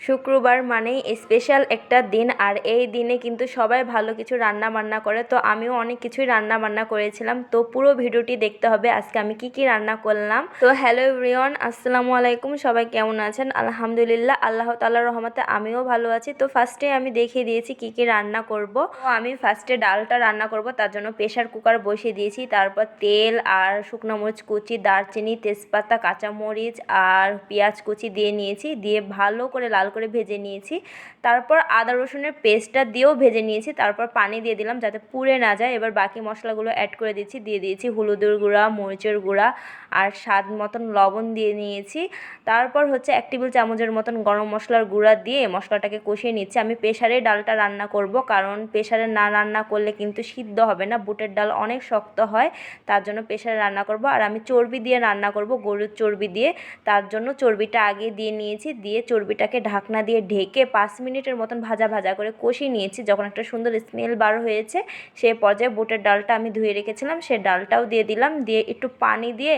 শুক্রবার মানেই স্পেশাল একটা দিন, আর এই দিনে কিন্তু সবাই ভালো কিছু রান্না বান্না করে। তো আমিও অনেক কিছুই রান্না বান্না করেছিলাম, তো পুরো ভিডিওটি দেখতে হবে আজকে আমি কি কি রান্না করলাম। তো হ্যালো এভরিওয়ান, আসসালামু আলাইকুম। সবাই কেমন আছেন? আলহামদুলিল্লাহ, আল্লাহ তাআলার রহমতে আমিও ভালো আছি। তো ফার্স্টে আমি দেখিয়ে দিয়েছি কি কি রান্না করব। তো আমি ফার্স্টে ডালটা রান্না করব, তার জন্য প্রেশার কুকার বসিয়ে দিয়েছি। তারপর তেল আর শুকনো মরিচ কুচি, দারচিনি, তেজপাতা, কাঁচামরিচ আর পেঁয়াজ কুচি দিয়ে নিয়েছি, দিয়ে ভালো করে লাল করে ভেজে নিয়েছি। তারপর আদা রসুনের পেস্টটা দিয়েও ভেজে নিয়েছি। তারপর পানি দিয়ে দিলাম যাতে পুড়ে না যায়। এবার বাকি মশলাগুলো অ্যাড করে দিচ্ছি, দিয়ে দিয়েছি হলুদের গুঁড়া, মরিচের গুঁড়া আর স্বাদ মতন লবণ দিয়ে নিয়েছি। তারপর হচ্ছে 1 টেবিল চামচের মতন গরম মশলার গুঁড়া দিয়ে মশলাটাকে কষিয়ে নিচ্ছি। আমি প্রেশারে ডালটা রান্না করব, কারণ প্রেশারে না রান্না করলে কিন্তু সিদ্ধ হবে না, বুটের ডাল অনেক শক্ত হয়, তার জন্য প্রেশারে রান্না করব। আর আমি চর্বি দিয়ে রান্না করব, গরুর চর্বি দিয়ে, তার জন্য চর্বিটা আগে দিয়ে নিয়েছি। দিয়ে চর্বিটাকে ঢাকনা দিয়ে ঢেকে 5 মিনিটের মতন ভাজা ভাজা করে কষিয়ে নিয়েছি। যখন একটা সুন্দর স্মেল বার হয়েছে সেই পর্যায়ে বুটের ডালটা আমি ধুয়ে রেখেছিলাম সে ডালটাও দিয়ে দিলাম, দিয়ে একটু পানি দিয়ে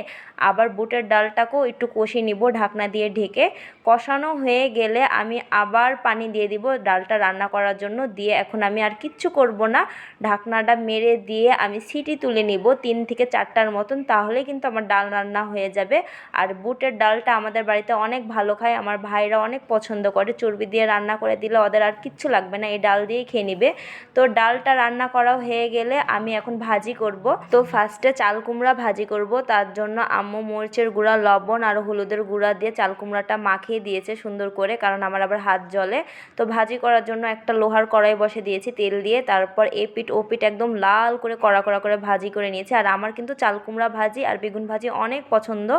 আবার বুটের ডালটাকেও একটু কষিয়ে নিব ঢাকনা দিয়ে ঢেকে। কষানো হয়ে গেলে আমি আবার পানি দিয়ে দিব ডালটা রান্না করার জন্য। দিয়ে এখন আমি আর কিচ্ছু করব না, ঢাকনাটা মেরে দিয়ে আমি সিটি তুলে নিব 3 থেকে 4টার মতন, তাহলে কিন্তু আমার ডাল রান্না হয়ে যাবে। আর বুটের ডালটা আমাদের বাড়িতে অনেক ভালো খায়, আমার ভাইরা অনেক পছন্দ করে। চর্বি দিয়ে রান্না করে দিলে ওদের আর কিচ্ছু লাগবে না, এই ডাল দিয়েই খেয়ে নিবে। তো ডালটা রান্না করা হয়ে গেলে আমি এখন ভাজি করব। তো ফার্স্টে চাল কুমড়া ভাজি করব, তার জন্য আম্মু মরিচের গুঁড়া, লবণ আর হলুদের গুঁড়া দিয়ে চাল কুমড়াটা মাখিয়ে দিয়েছে সুন্দর করে, কারণ আমার আবার হাত জ্বলে। তো ভাজি করার জন্য একটা লোহার কড়াই বসে দিয়েছি তেল দিয়ে। তারপর এপিঠ ওপিঠ একদম লাল করে কড়া কড়া করে ভাজি করে নিয়েছি। আর আমার কিন্তু চাল কুমড়া ভাজি আর বেগুন ভাজি অনেক পছন্দ,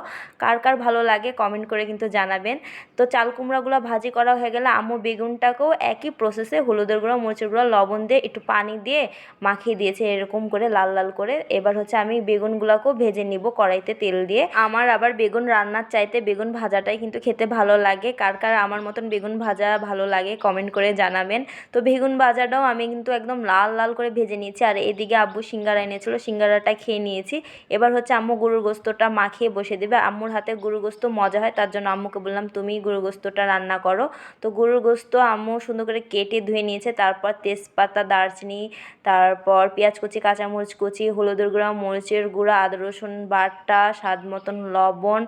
কার কার ভালো লাগে কমেন্ট করে কিন্তু জানাবেন। তো চাল কুমড়াগুলো ভাজি করা হয়ে গেলে আম্মু বেগুনটাকেও একই প্রসেসে হলুদের গুঁড়া, মরিচের গুঁড়া, লবণ দিয়ে একটু পানি দিয়ে মাখিয়ে দিয়েছে এরকম করে লাল লাল করে। এবার হচ্ছে আমি বেগুনগুলোকেও ভেজে নিব কড়াইতে তেল দিয়ে। আমার আবার বেগুন রান্নার চাইতে বেগুন ভাজাটাই কিন্তু খেতে ভালো লাগে, কার কার আমার মতন বেগুন ভাজা ভালো লাগে কমেন্ট করে জানাবেন। তো বেগুন ভাজাটাও আমি কিন্তু একদম লাল লাল করে ভেজে নিয়েছি। আর এদিকে আব্বু সিঙ্গারা এনেছিল, সিঙ্গারাটা খেয়ে নিয়েছি। এবার হচ্ছে আম্মু গরুর গোস্তটা মাখিয়ে বসে দেবে। আম্মুর হাতে গরুর গোস্ত মজা হয়, তার জন্য আম্মুকে বললাম তুমি গরুর গোস্তটা রান্না করো। তো গরুর গোস্ত আম্মু সুন্দর করে কেটে ধুয়ে নিয়েছে। তারপর তেজপাতা, দারচিনি, তারপর পেঁয়াজ কুচি, কাঁচামরিচ কুচি, হলুদের গুঁড়া, মরিচের গুঁড়া, আদা রসুন বাটা, স্বাদ মতন লবণ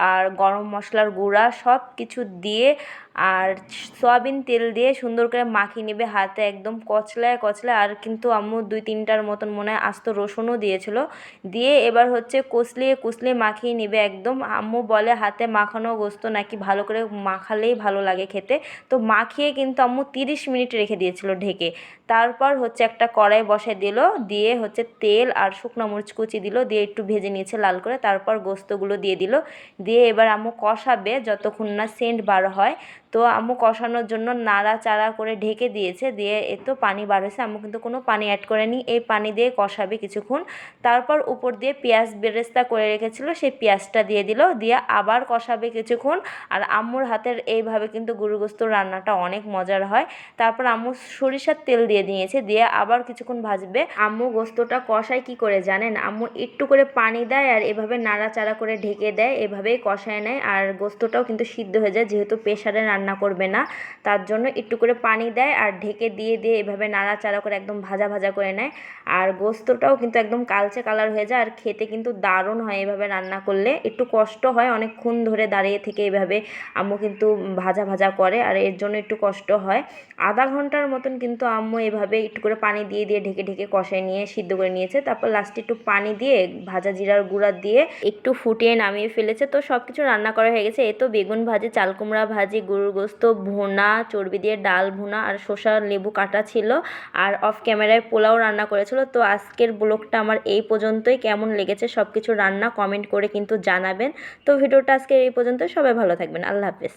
আর গরম মশলার গুঁড়া সব কিছু দিয়ে আর সয়াবিন তেল দিয়ে সুন্দর করে মাখিয়ে নেবে হাতে একদম কচলায় কচলায়। আর কিন্তু আম্মু 2-3টার মতন মনে হয় আস্ত রসুনও দিয়েছিল। দিয়ে এবার হচ্ছে কষলিয়ে কুচলিয়ে মাখিয়ে নেবে একদম। আম্মু বলে হাতে মাখানো গোস্ত নাকি ভালো করে মাখালেই ভালো লাগে খেতে। তো মাখিয়ে কিন্তু আম্মু 30 মিনিট রেখে দিয়েছিল ঢেকে। তারপর হচ্ছে একটা কড়াই বসে দিল, দিয়ে হচ্ছে তেল আর শুকনো মরিচ কুচি দিল, দিয়ে একটু ভেজে নিয়েছে লাল করে। তারপর গোস্তগুলো দিয়ে দিল, দিয়ে এবার আম্মু কষাবে যতক্ষণ না সেন্ট বার হয়। তো আম্মু কষানোর জন্য নাড়াচাড়া করে ঢেকে দিয়েছে, দিয়ে এতো পানি বার হয়েছে। আম্মু কিন্তু কোনো পানি অ্যাড করেনি, এই পানি দিয়ে কষাবে কিছুক্ষণ। তারপর উপর দিয়ে পেঁয়াজ বেরেস্তা করে রেখেছিল সেই পেঁয়াজটা দিয়ে দিল, দিয়ে আবার কষাবে কিছুক্ষণ। আর আম্মুর হাতের এইভাবে কিন্তু গরুর গোস্ত রান্নাটা অনেক মজার হয়। তারপর আম্মু সরিষার তেল দিয়ে দিয়েছে, দিয়ে আবার কিছুক্ষণ ভাজবে। আম্মু গোস্তটা কষায় কি করে জানেন? আম্মু একটু করে পানি দেয় আর এভাবে নাড়াচাড়া করে ঢেকে দেয়, এভাবেই কষায় নেয়। আর গোস্তটাও কিন্তু সিদ্ধ হয়ে যায়, যেহেতু প্রেশারে রান্না করবে না তার জন্য একটু করে পানি দেয় আর ঢেকে দিয়ে দিয়ে এভাবে নাড়াচাড়া করে একদম ভাজা ভাজা করে নেয়। আর গোস্তটাও কিন্তু একদম কালচে কালার হয়ে যায়, আর খেতে কিন্তু দারুণ হয় এভাবে রান্না করলে। একটু কষ্ট হয়, অনেকক্ষণ ধরে দাঁড়িয়ে থেকে এভাবে আম্মু কিন্তু ভাজা ভাজা করে, আর এর জন্য একটু কষ্ট হয়। আধা ঘন্টার মতন কিন্তু আম্মু এভাবে একটু করে পানি দিয়ে দিয়ে ঢেকে ঢেকে কষায় নিয়ে সিদ্ধ করে নিয়েছে। তারপর লাস্টে একটু পানি দিয়ে ভাজা জিরার গুঁড়া দিয়ে একটু ফুটিয়ে নামিয়ে ফেলেছে। তো সব কিছু রান্না করা হয়ে গেছে। এ তো বেগুন ভাজি, চাল কুমড়া ভাজি, গরুর গোস্ত ভুনা, চর্বি দিয়ে ডাল ভুনা আর শসা লেবু কাটা ছিল। আর অফ ক্যামেরায় পোলাও রান্না করেছিল। তো আজকের ব্লগটা আমার এই পর্যন্তই। কেমন লেগেছে সব কিছু রান্না কমেন্ট করে কিন্তু জানাবেন। তো ভিডিওটা আজকে এই পর্যন্ত, সবাই ভালো থাকবেন, আল্লাহ হাফেজ।